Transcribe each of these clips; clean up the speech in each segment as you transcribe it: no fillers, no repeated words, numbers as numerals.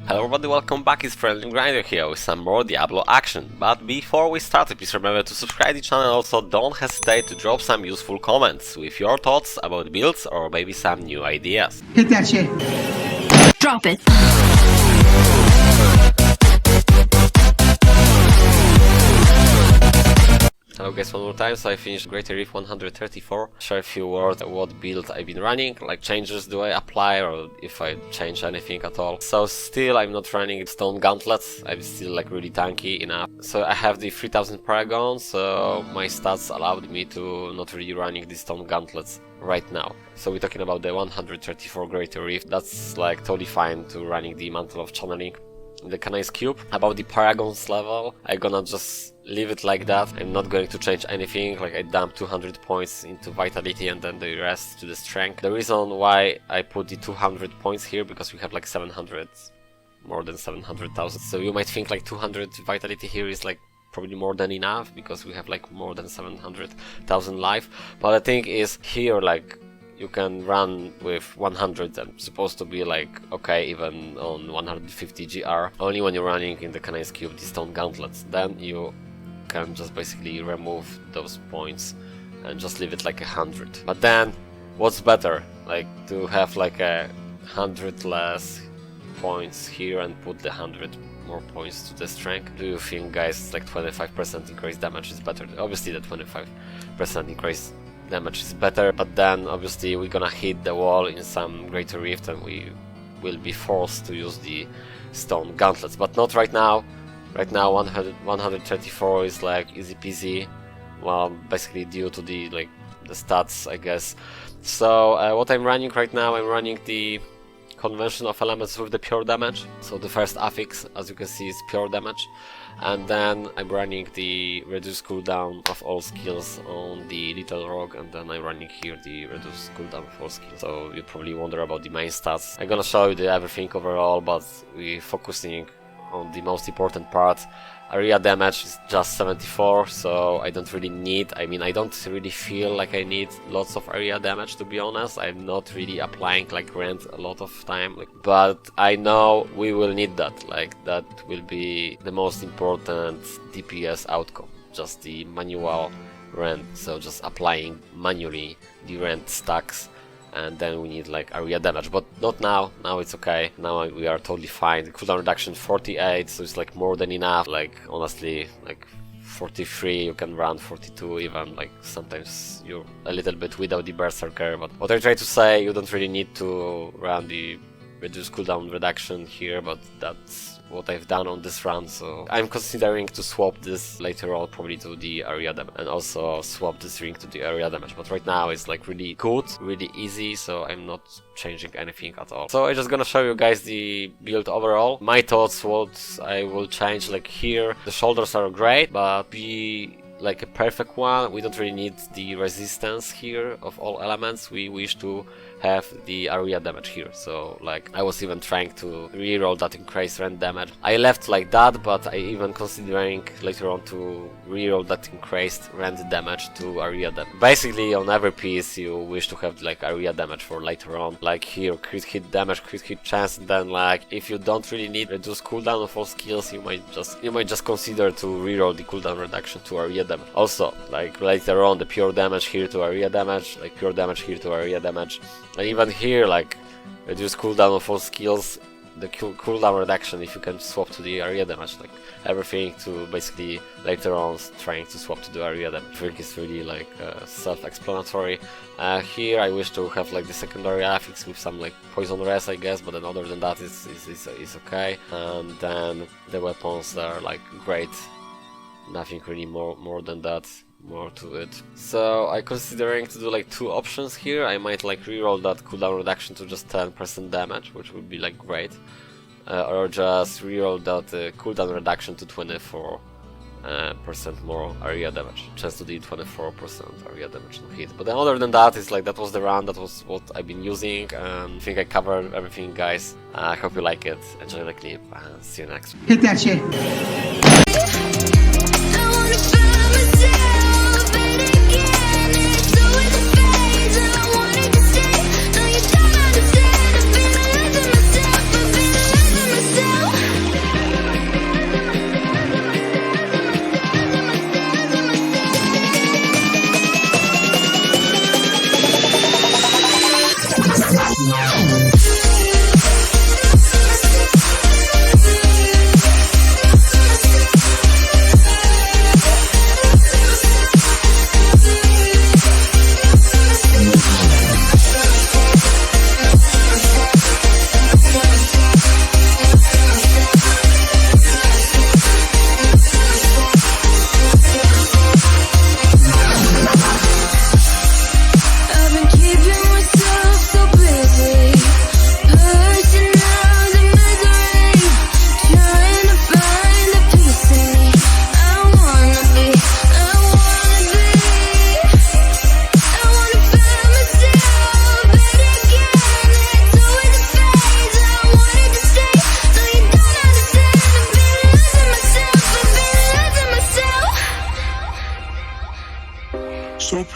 Hello everybody, welcome back, it's Friendly Grinder here with some more Diablo action. But before we start, please remember to subscribe to the channel and also don't hesitate to drop some useful comments with your thoughts about builds or maybe some new ideas. Hit that shit. Drop it. Hello guys, one more time. So I finished Greater Reef 134. Share a few words about what build I've been running, like changes do I apply or if I change anything at all. So still I'm not running stone gauntlets, I'm still like really tanky enough. So I have the 3000 paragon, so my stats allowed me to not really running the stone gauntlets right now. So we're talking about the 134 Greater Reef, that's like totally fine to running the Mantle of Channeling. The Canise Cube. About the Paragons level, I'm gonna just leave it like that. I'm not going to change anything, like I dump 200 points into Vitality and then the rest to the Strength. The reason why I put the 200 points here, because we have like 700, more than 700,000. So you might think like 200 Vitality here is like probably more than enough, because we have like more than 700,000 life. But the thing is, here like you can run with 100 and supposed to be like okay even on 150 GR. Only when you're running in the Canise Cube, the Stone Gauntlets, then you can just basically remove those points and just leave it like 100. But then, what's better? Like to have like 100 less points here and put the 100 more points to the Strength? Do you think, guys, like 25% increased damage is better? Obviously the 25% increase damage is better, but then obviously we're gonna hit the wall in some Greater Rift and we will be forced to use the Stone Gauntlets, but not right now. Right now 134 is like easy peasy, well, basically due to the like the stats, I guess. So what I'm running right now, I'm running the Convention of Elements with the pure damage. So the first affix, as you can see, is pure damage. And then I'm running the reduced cooldown of all skills on the Little Rogue, and then I'm running here the reduced cooldown of all skills. So you probably wonder about the main stats. I'm gonna show you everything overall, but we're focusing on the most important part. Area damage is just 74, so I don't really need, I mean, I don't really feel like I need lots of area damage, to be honest. I'm not really applying like rend a lot of time, like, but I know we will need that, like that will be the most important DPS outcome, just the manual rend, so just applying manually the rend stacks. And then we need like area damage, but not now. Now it's okay. Now we are totally fine. The cooldown reduction 48, so it's like more than enough. Like honestly, like 43 you can run, 42 even. Like sometimes you're a little bit without the Berserker. But what I try to say, you don't really need to run the reduced cooldown reduction here, but that's what I've done on this run, so I'm considering to swap this later on probably to the area damage and also swap this ring to the area damage, but right now it's like really good, really easy, so I'm not changing anything at all. So I'm just gonna show you guys the build overall. My thoughts, what I will change, like here the shoulders are great, but be like a perfect one. We don't really need the resistance here of all elements. We wish to have the area damage here, so like I was even trying to reroll that increased rend damage. I left like that, but I even considering later on to reroll that increased rend damage to area damage. Basically on every piece you wish to have like area damage for later on, like here crit hit damage, crit hit chance, and then like if you don't really need reduced cooldown of all skills, you might just consider to reroll the cooldown reduction to area damage. Also like later on the pure damage here to area damage, like pure damage here to area damage. And even here, like, reduce cooldown of all skills, the cooldown reduction if you can swap to the area damage, like everything to basically later on trying to swap to the area damage. I think it's really like self-explanatory. Here I wish to have like the secondary affix with some like poison res, I guess, but then other than that it's okay. And then the weapons are like great, nothing really more than that. More to it. So I'm considering to do like two options here. I might like reroll that cooldown reduction to just 10% damage, which would be like great, or just reroll that cooldown reduction to 24% more area damage, just to the 24% area damage no hit. But then other than that, it's like that was the run, that was what I've been using, and I think I covered everything, guys. I hope you like it, enjoy the clip, and see you next week. Hit that shit. Myself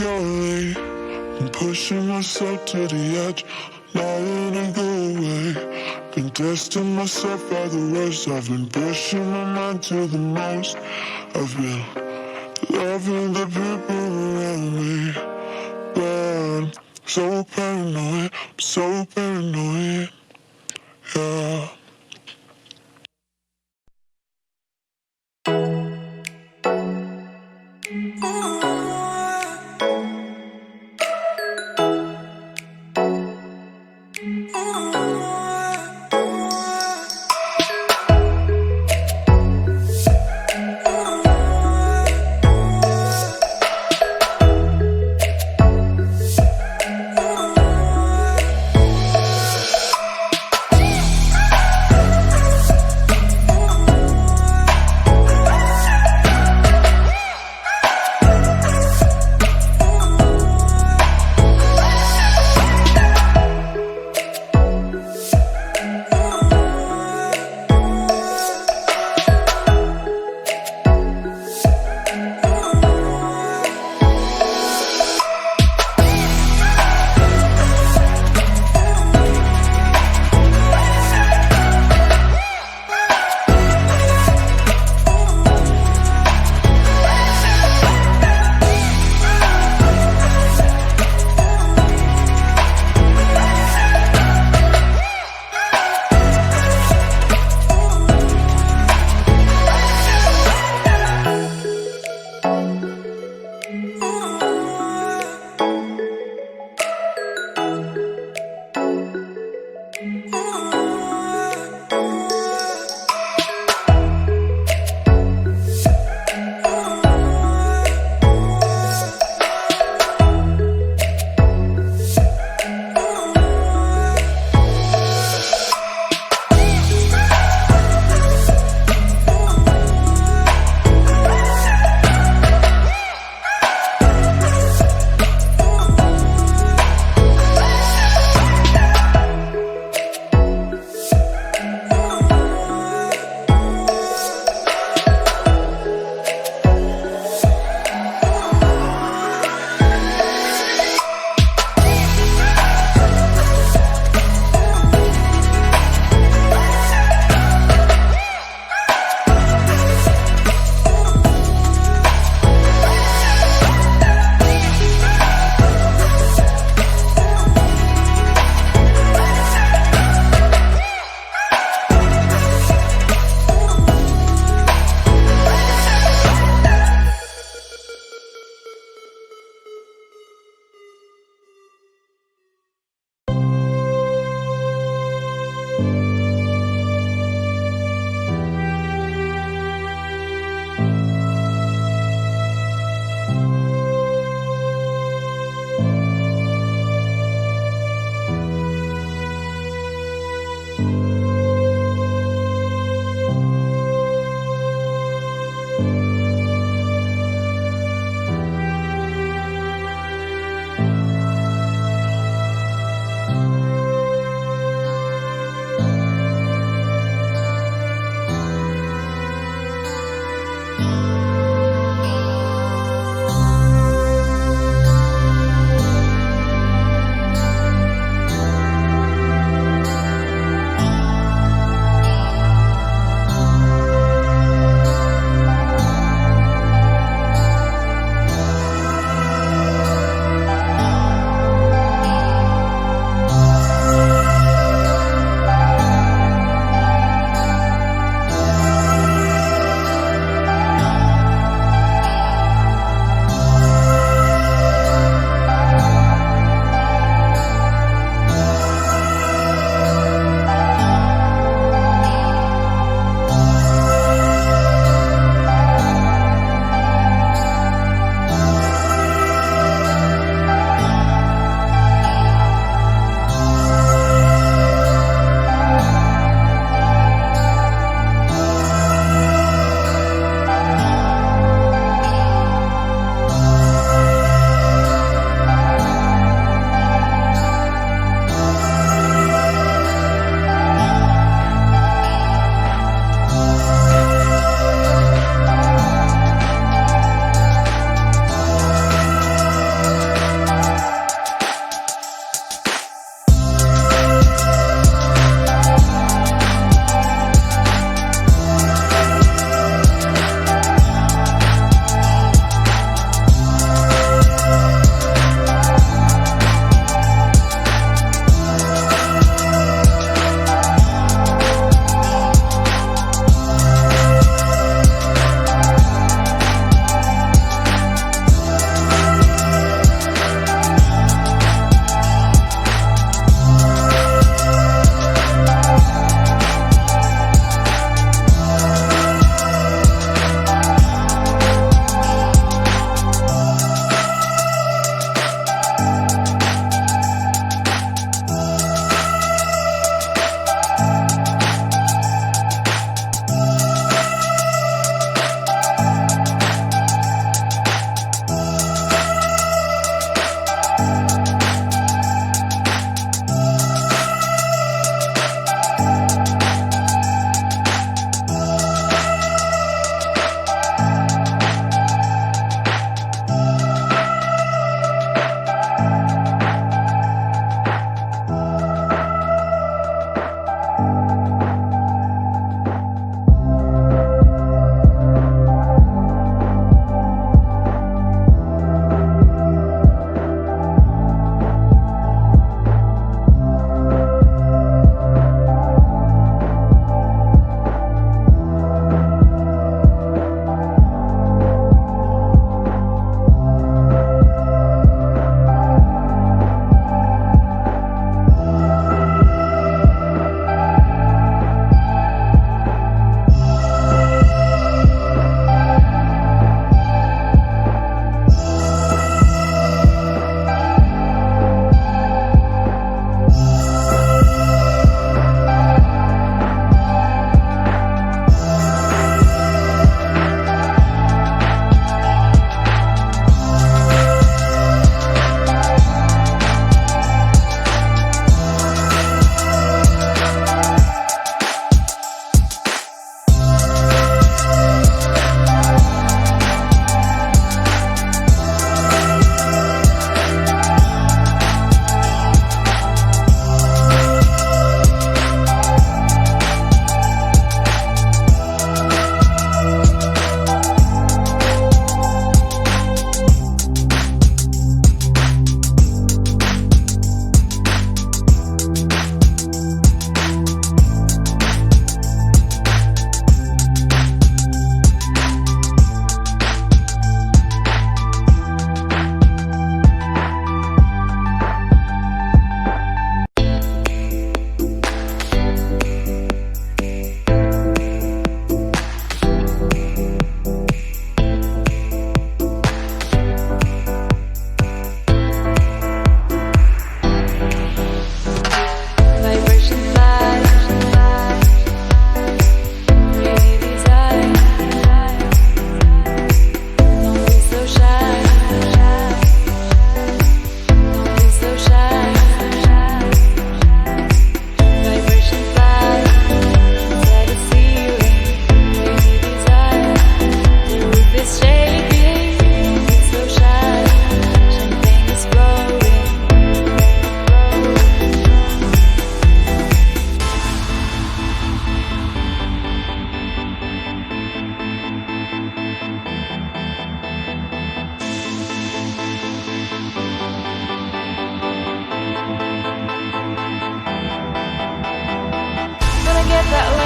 purely. I'm pushing myself to the edge, not letting go away. Been testing myself by the worst. I've been pushing my mind to the most. I've been loving the people around me, but I'm so paranoid, I'm so paranoid, yeah.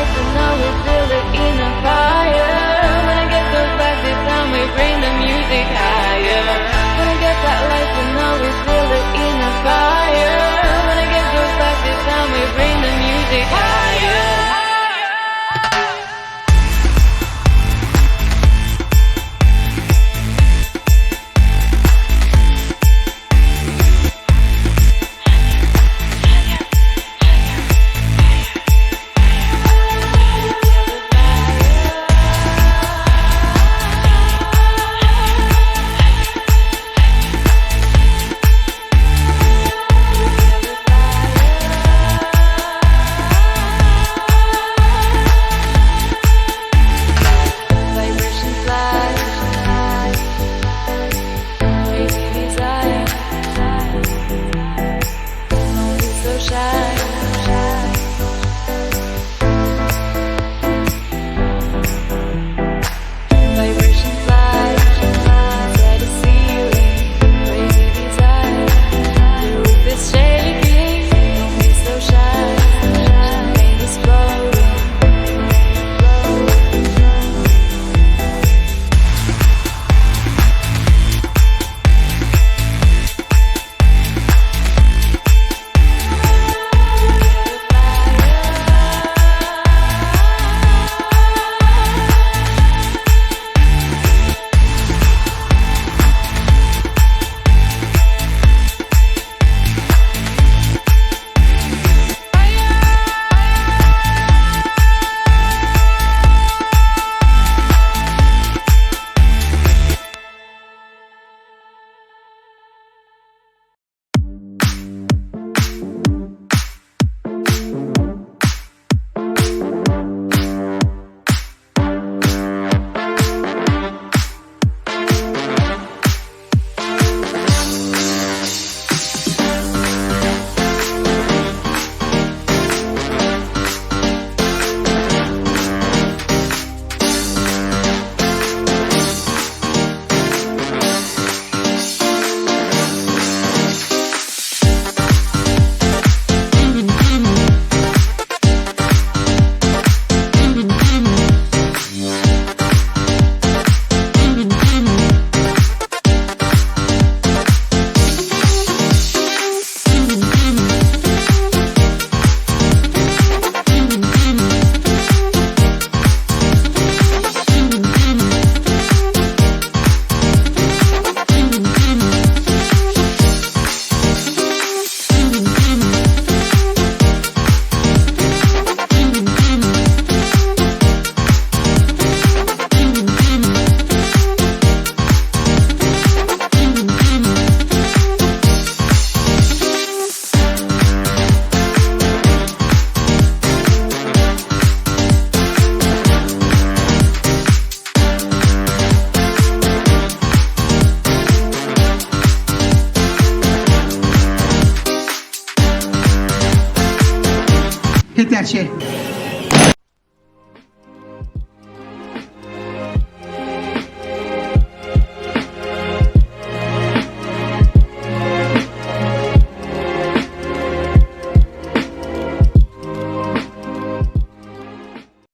lights and now we feel it in a fire. When I get those back this time we bring the music higher. When I get that lights and now we feel it in a fire. When I get those back this time we bring the music higher. Hit that shit.